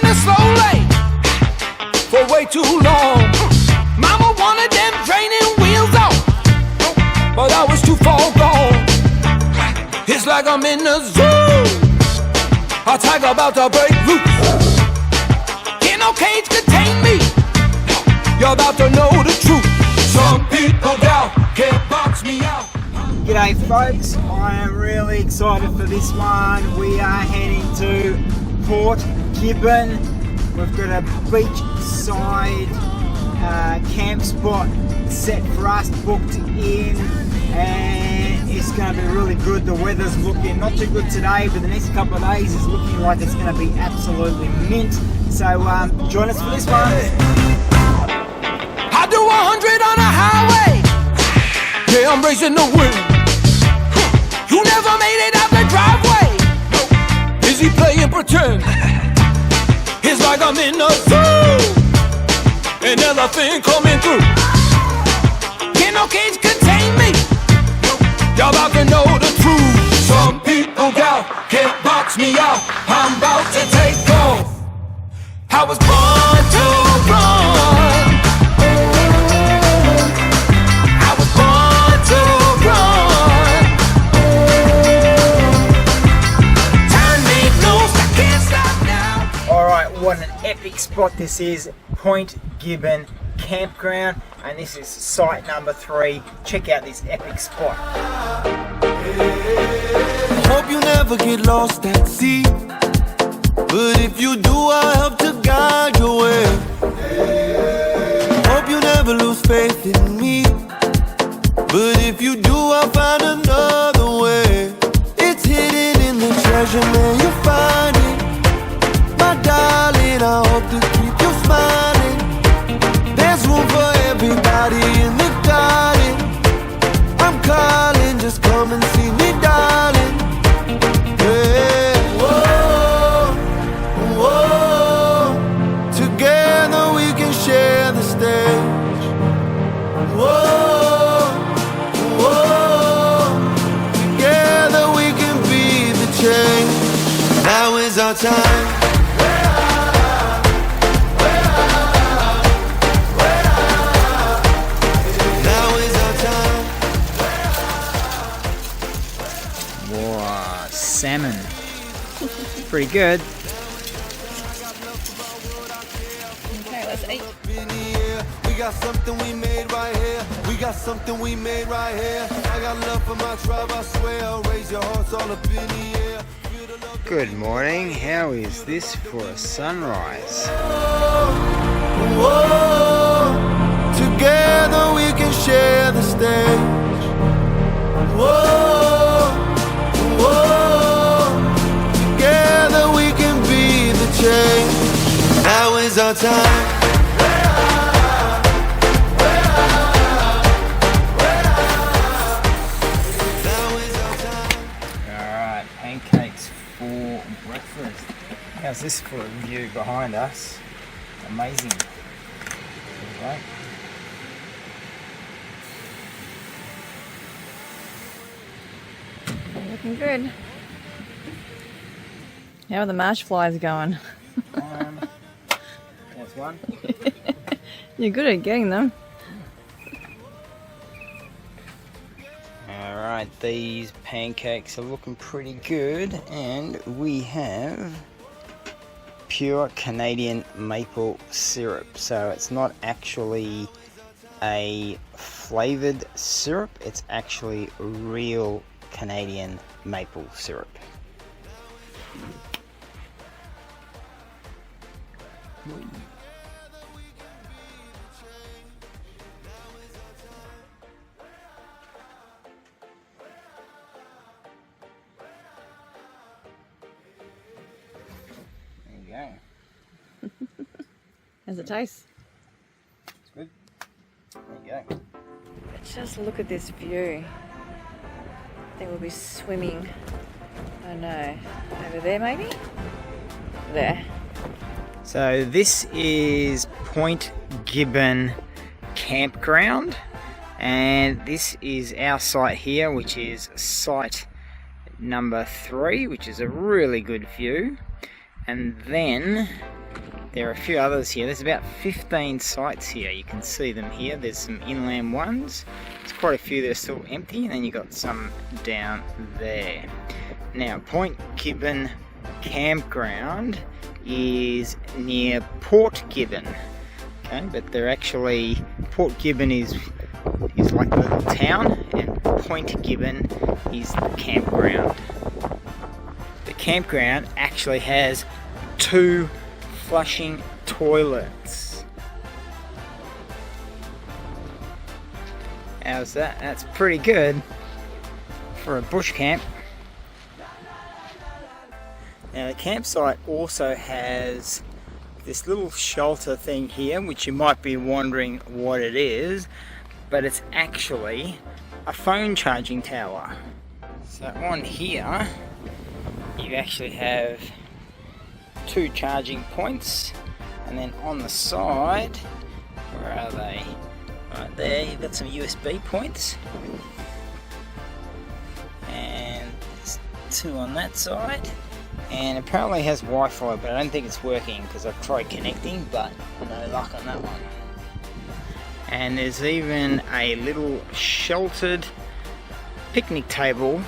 the slow lane for way too long. Mama wanted them training wheels on, but I was too far gone. It's like I'm in the zoo, a tiger about to break loose. Can't no cage contain me, you're about to know the truth. Some people doubt, can't box me out. G'day folks, I am really excited for this one. We are heading to Port Gibbon. We've got a beachside camp spot set for us, booked in, and it's going to be really good. The weather's looking not too good today, but the next couple of days is looking like it's going to be absolutely mint. So join us for this one. I do 100 on a highway, yeah, I'm racing the wind. You never made it out the driveway, is he playing pretend? It's like I'm in a zoo, an elephant coming through. Can't no cage contain me, y'all about to know the truth. Some people doubt, can't box me out, I'm about to take off. I was born to run, I was born to run. Time ain't loose, I can't stop now. Alright, what an epic spot this is. Point Gibbon Campground, and this is site number 3. Check out this epic spot. Hope you never get lost at sea, but if you do, I'll help to guide your way. Hope you never lose faith in me, but if you do, I'll find another way. It's hidden in the treasure, man, you'll find it. My darling, I hope to keep you smiling. There's room for everybody in the garden. I'm calling, just come and see me, darling. Yeah. Whoa, whoa. Together we can share the stage. Whoa, whoa. Together we can be the change. Now is our time. Wow, salmon. Pretty good. Okay, let's eat. We got something we made right here. We got something we made right here. I got love for my tribe, I swear. I'll raise your hearts all up in the air. Good morning. How is this for a sunrise? Whoa, together we can share the stage. Whoa, whoa, together we can be the change. Now is our time. Alright, pancakes for breakfast. How's this for a view behind us? Amazing. Right. Looking good. How are the marsh flies going? There's one. You're good at getting them. Alright, these pancakes are looking pretty good, and we have pure Canadian maple syrup. So it's not actually a flavored syrup, it's actually real Canadian maple syrup. There you go. How's it taste? It's good. There you go. Just look at this view. I think we'll be swimming. Oh no, over there maybe? There. So this is Point Gibbon Campground, and this is our site here, which is site number 3, which is a really good view. And then There are a few others here. There's about 15 sites here. You can see them here. There's some inland ones. There's quite a few that are still empty, and then you've got some down there. Now, Point Gibbon Campground is near Port Gibbon. Okay, but they're actually, Port Gibbon is like a little town, and Point Gibbon is the campground. The campground actually has 2 flushing toilets. How's that? That's pretty good for a bush camp. Now the campsite also has this little shelter thing here, which you might be wondering what it is, but it's actually a phone charging tower. So on here you actually have 2 charging points, and then on the side, where are they? Right there, you've got some USB points, and there's 2 on that side, and apparently it has Wi-Fi, but I don't think it's working because I've tried connecting, but no luck on that one. And there's even a little sheltered picnic table.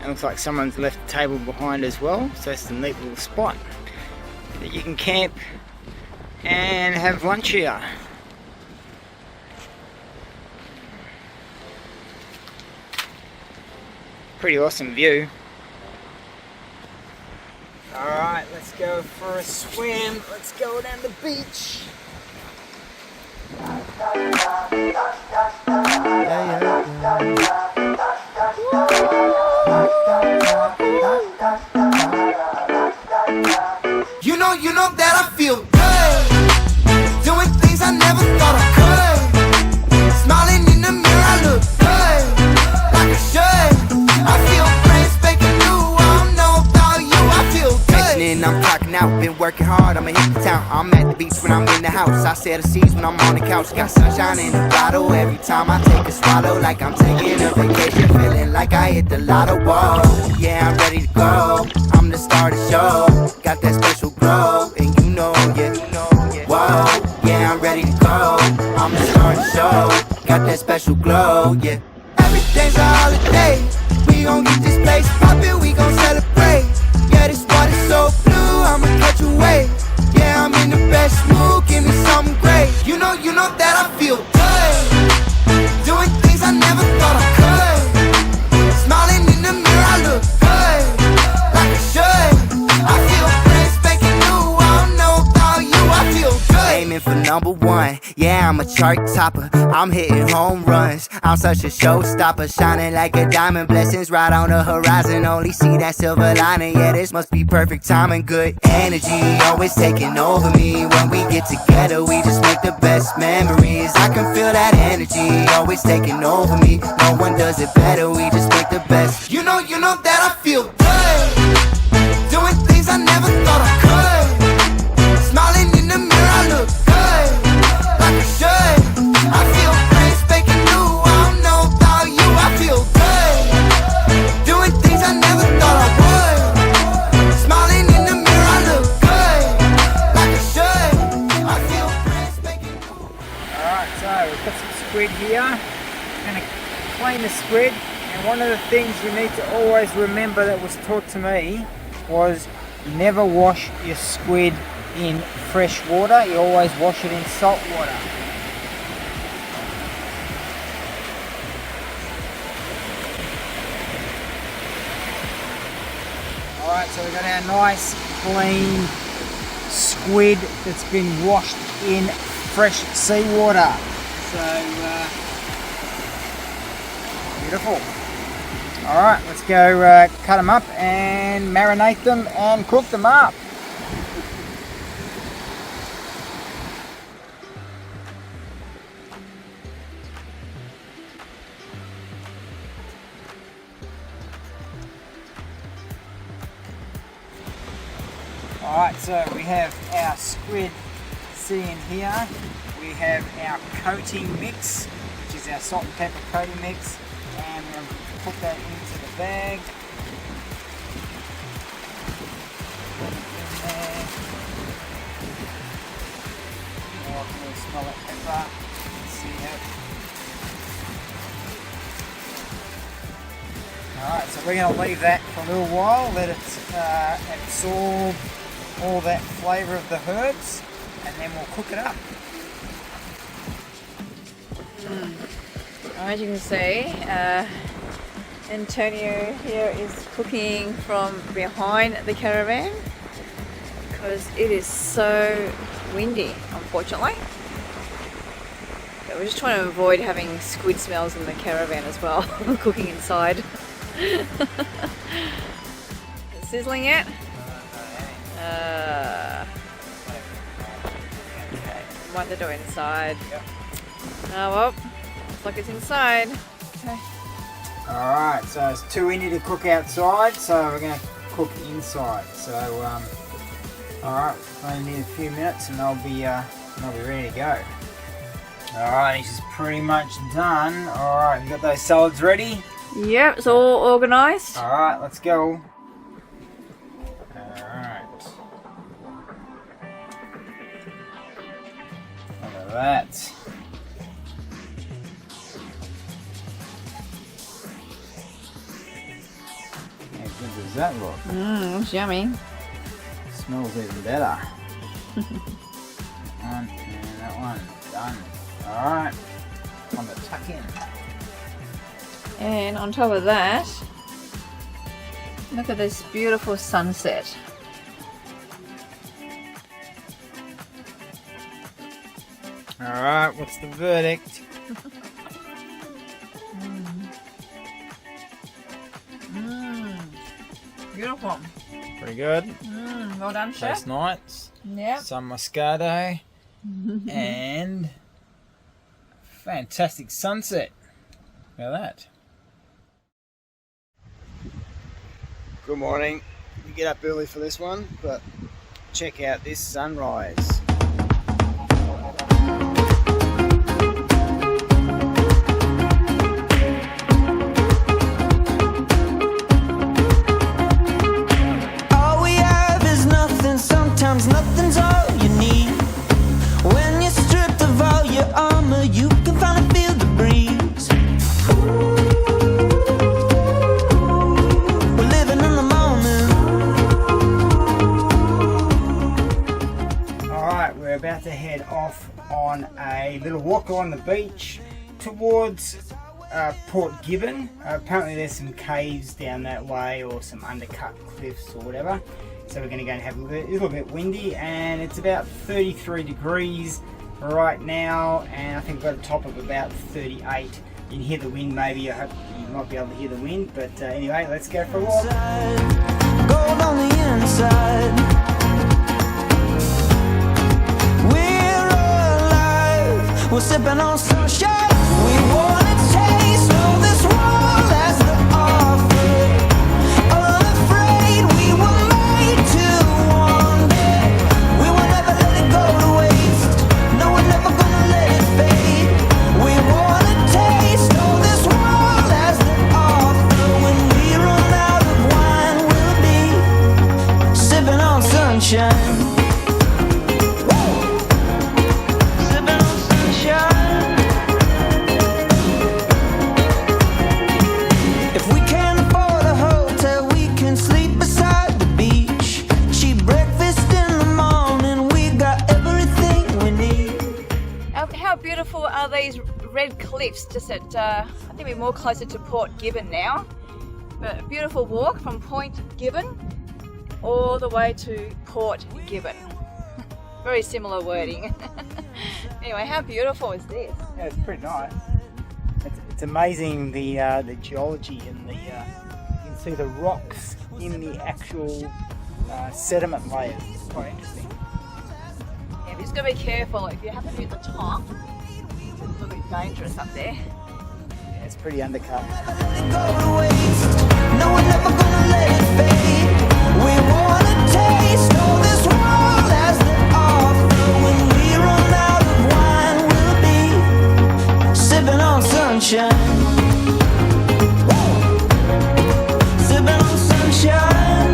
It looks like someone's left the table behind as well, so it's a neat little spot that you can camp and have lunch here. Pretty awesome view. Alright, let's go for a swim. Let's go down the beach. You know that I feel good, doing things I never thought I could. Smiling in the mirror, I look good, like I should. I feel brand spanking new. I don't know about you, I feel good. And I'm clocking out, been working hard, I'ma hit the town. I'm at the beach when I'm in the house. I set the seas when I'm on the couch. Got sunshine in the bottle every time I take a swallow, like I'm taking a vacation, feeling like I hit the lotto. Whoa, yeah, I'm ready to go. I'm the star of the show. Got that special glow, and you know, yeah. Whoa, yeah, I'm ready to go. I'm the star of the show. Got that special glow, yeah. Everything's a holiday. We gon' get this place poppin', we gon' celebrate. Yeah, this water's so blue, I'ma catch a wave. Yeah, I'm in the best mood, give me something great. You know that I feel good, doing things I never thought I could. Smiling in the mirror, I look good, like I should. I feel brand spanking new. I don't know about you, I feel good. Aiming for #1, yeah, I'm a chart topper. I'm hitting home runs, I'm such a showstopper. Shining like a diamond, blessings right on the horizon. Only see that silver lining, yeah, this must be perfect timing. Good energy, always taking over me. When we get together, we just make the best memories. I can feel that energy, always taking over me. No one does it better, we just make the best. You know that I feel good, doing things I never thought I could. Smiling in the mirror, I look good, like I should. I feel brand spanking new. I don't know about you, I feel good, doing things I never thought I would. Smiling in the mirror, I look good, like I should. I feel brand spanking new. Alright, so we've got some squid here. I'm going to clean the squid, and one of the things you need to always remember that was taught to me was never wash your squid in fresh water, you always wash it in salt water. Alright, so we've got our nice clean squid that's been washed in fresh seawater. So, beautiful. Alright, let's go cut them up and marinate them and cook them up. Alright, so we have our squid sitting here. We have our coating mix, which is our salt and pepper coating mix, and we're going to put that into the bag. Put it in there. Oh, really smell that pepper. Let's see it. Alright, so we're going to leave that for a little while, let it absorb all that flavour of the herbs, and then we'll cook it up. As you can see, Antonio here is cooking from behind the caravan because it is so windy, unfortunately. But we're just trying to avoid having squid smells in the caravan as well, cooking inside. Sizzling it? Okay, wipe the door inside. Yep. Oh well, looks like it's inside. Okay. Alright, so it's too windy to cook outside, so we're going to cook inside. So, alright, only need a few minutes and they'll be ready to go. Alright, this is pretty much done. Alright, you got those salads ready? Yep, it's all organised. Alright, let's go. Alright. Look at that. How good does that look? Looks yummy. Smells even better. And that one done. Alright, time to tuck in. And on top of that, look at this beautiful sunset. Alright, what's the verdict? Beautiful. Pretty good. Well done, chef. Tastes nice. Yep. Some Moscato. And fantastic sunset. Look at that. Good morning. We get up early for this one, but check out this sunrise. All we have is nothing, sometimes nothing's all you need. When you're stripped of all your armor, you can finally feel the breeze. We're living in the moment. Alright, we're about to head off on a little walk along the beach towards Port Gibbon. Apparently there's some caves down that way or some undercut cliffs or whatever. So we're going to go and have a little bit windy, and it's about 33 degrees right now, and I think we've got a top of about 38. You can hear the wind maybe, I hope you might be able to hear the wind, but anyway, let's go for a walk. Gold on the inside. We're alive. We're sipping on sunshine. We want to taste of this world as the offer. Unafraid, we were made to wander. We will never let it go to waste. No, we're never gonna let it fade. We want to taste of this world as the offer. When we run out of wine, we'll be sipping on sunshine. Sipping on sunshine. If we can't afford a hotel, we can sleep beside the beach. Cheap breakfast in the morning, we got everything we need. How beautiful are these red cliffs just at, I think we're more closer to Port Gibbon now. But a beautiful walk from Point Gibbon all the way to Port Gibbon. Very similar wording. Anyway, how beautiful is this? Yeah, it's pretty nice. It's amazing the geology and you can see the rocks in the actual sediment layers. It's quite interesting. Yeah, but just gotta be careful. If you happen to be at the top, it's a little bit dangerous up there. Yeah, it's pretty undercut. Never let it go to waste. No, we're never gonna let it fade. We want to taste of this world as the offer. When we run out of wine, we'll be sipping on sunshine. Sipping on sunshine.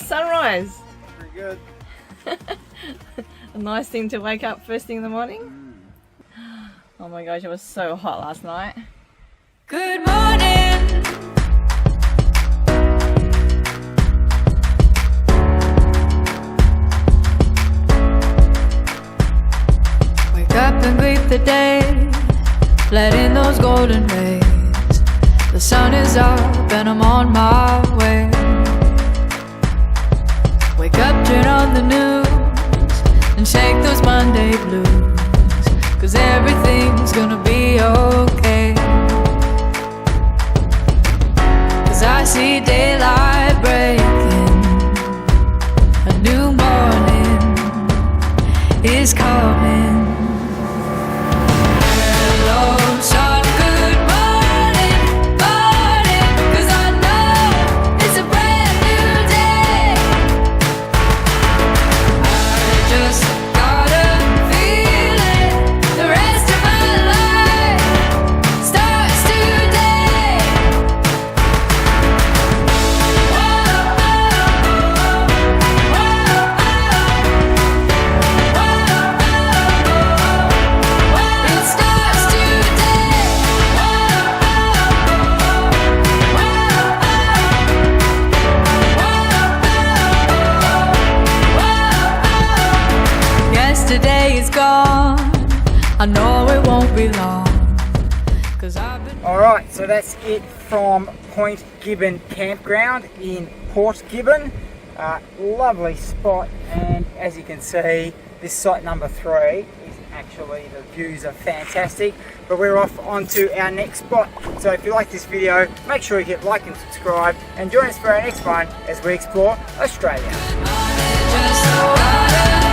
sunrise. Pretty good. A nice thing to wake up first thing in the morning. Oh my gosh, it was so hot last night. Good morning. Wake up and greet the day, let in those golden rays. The sun is up and I'm on my way. Wake up, turn on the news and shake those Monday blues, 'cause everything's gonna be okay. 'Cause I see daylight breaking, a new morning is coming. Hello, sun, good morning, morning, 'cause I know it's a brand new day. I just got a feeling the rest of my life starts today. It starts today. Yesterday is gone, I know it won't be long, 'cause I've been Alright, so that's it from Point Gibbon Campground in Port Gibbon. Lovely spot, and as you can see, this site number 3 is actually, the views are fantastic. But we're off onto our next spot. So if you like this video, make sure you hit like and subscribe, and join us for our next one as we explore Australia. just got a